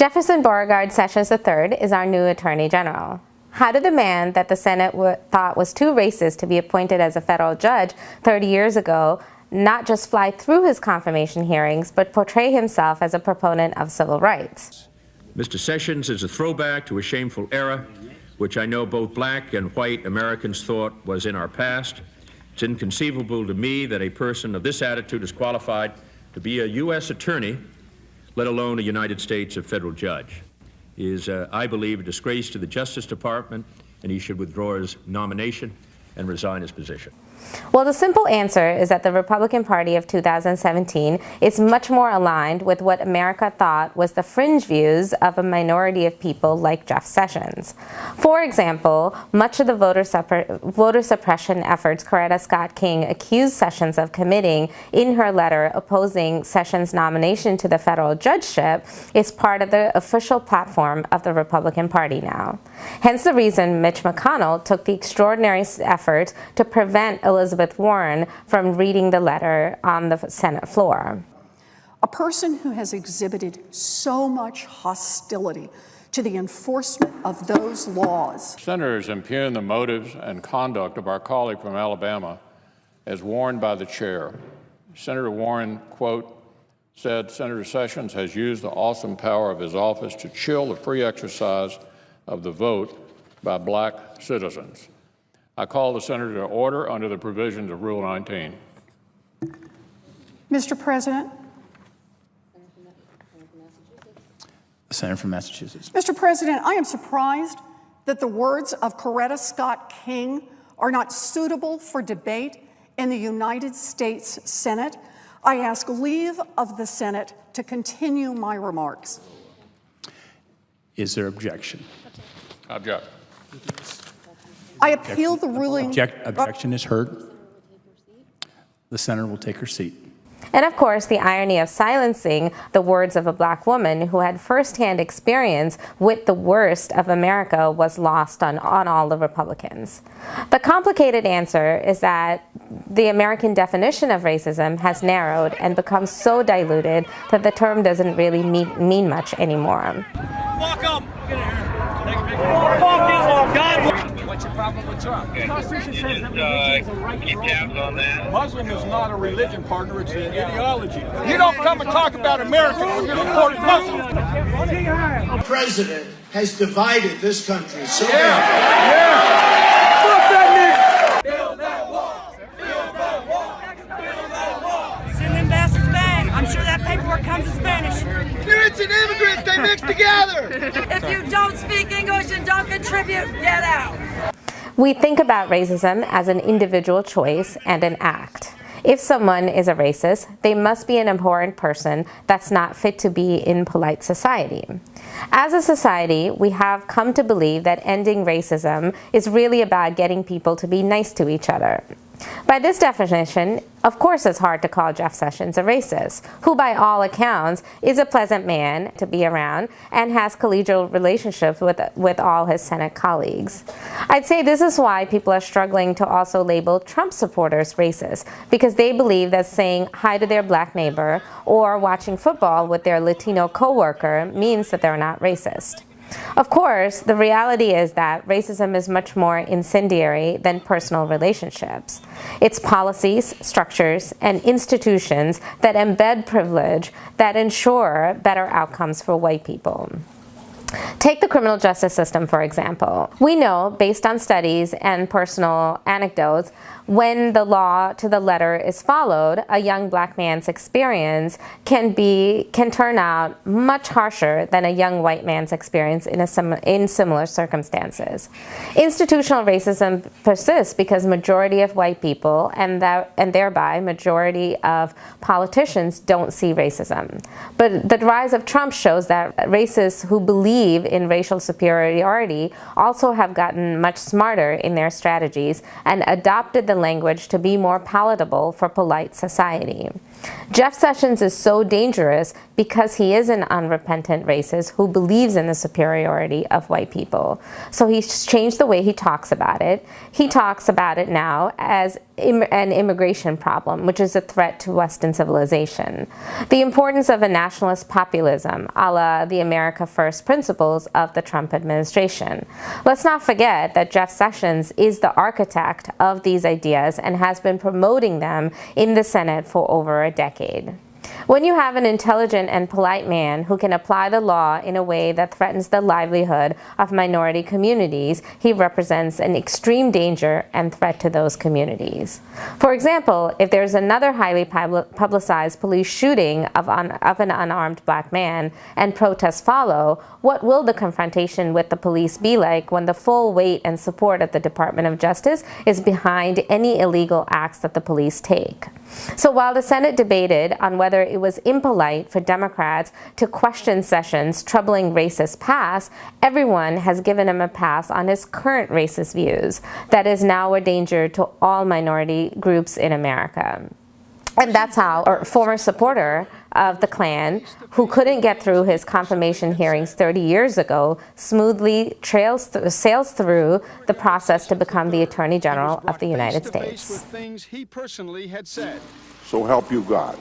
Jefferson Beauregard Sessions III is our new Attorney General. How did the man that the Senate thought was too racist to be appointed as a federal judge 30 years ago not just fly through his confirmation hearings, but portray himself as a proponent of civil rights? Mr. Sessions is a throwback to a shameful era, which I know both black and white Americans thought was in our past. It's inconceivable to me that a person of this attitude is qualified to be a U.S. attorney, let alone a United States federal judge. He is, I believe, a disgrace to the Justice Department, and he should withdraw his nomination and resign his position. Well, the simple answer is that the Republican Party of 2017 is much more aligned with what America thought was the fringe views of a minority of people like Jeff Sessions. For example, much of the voter suppression efforts Coretta Scott King accused Sessions of committing in her letter opposing Sessions' nomination to the federal judgeship is part of the official platform of the Republican Party now. Hence the reason Mitch McConnell took the extraordinary effort to prevent Elizabeth Warren from reading the letter on the Senate floor. A person who has exhibited so much hostility to the enforcement of those laws. Senators impugn the motives and conduct of our colleague from Alabama as warned by the chair. Senator Warren, quote, said Senator Sessions has used the awesome power of his office to chill the free exercise of the vote by black citizens. I call the senator to order under the provisions of Rule 19. Mr. President. The Senator from Massachusetts. Mr. President, I am surprised that the words of Coretta Scott King are not suitable for debate in the United States Senate. I ask leave of the Senate to continue my remarks. Is there objection? Object. I appeal the ruling. Objection is heard. The senator will take her seat. And of course, the irony of silencing the words of a black woman who had firsthand experience with the worst of America was lost on all the Republicans. The complicated answer is that the American definition of racism has narrowed and become so diluted that the term doesn't really mean much anymore. Fuck 'em! What's your problem with Trump? The Constitution says that religion is a right to all. Muslim is not a religion, partner. It's an ideology. You don't come and talk about America when you're supporting Muslims. The president has divided this country so bad. Fuck that nigga! Build that wall! Build that wall! Build that wall! Send them bastards back. I'm sure that paperwork comes in Spanish. Immigrants and immigrants, they mix together. If you don't speak English and don't contribute, get out. We think about racism as an individual choice and an act. If someone is a racist, they must be an abhorrent person that's not fit to be in polite society. As a society, we have come to believe that ending racism is really about getting people to be nice to each other. By this definition, of course it's hard to call Jeff Sessions a racist, who by all accounts is a pleasant man to be around and has collegial relationships with all his Senate colleagues. I'd say this is why people are struggling to also label Trump supporters racist, because they believe that saying hi to their black neighbor or watching football with their Latino coworker means that they're not racist. Of course, the reality is that racism is much more incendiary than personal relationships. It's policies, structures, and institutions that embed privilege that ensure better outcomes for white people. Take the criminal justice system, for example. We know, based on studies and personal anecdotes, when the law to the letter is followed, a young black man's experience can turn out much harsher than a young white man's experience in similar circumstances. Institutional racism persists because majority of white people and thereby majority of politicians don't see racism. But the rise of Trump shows that racists who believe in racial superiority also have gotten much smarter in their strategies and adopted the language to be more palatable for polite society. Jeff Sessions is so dangerous because he is an unrepentant racist who believes in the superiority of white people. So he's changed the way he talks about it. He talks about it now as an immigration problem, which is a threat to Western civilization. The importance of a nationalist populism, a la the America First principles of the Trump administration. Let's not forget that Jeff Sessions is the architect of these ideas and has been promoting them in the Senate for over a decade. When you have an intelligent and polite man who can apply the law in a way that threatens the livelihood of minority communities, he represents an extreme danger and threat to those communities. For example, if there's another highly publicized police shooting of an unarmed black man and protests follow, what will the confrontation with the police be like when the full weight and support of the Department of Justice is behind any illegal acts that the police take? So while the Senate debated on whether it was impolite for Democrats to question Sessions' troubling racist past, everyone has given him a pass on his current racist views that is now a danger to all minority groups in America. And that's how a former supporter of the Klan, who couldn't get through his confirmation hearings 30 years ago, smoothly sails through the process to become the Attorney General of the United States. With things he personally had said. So help you God.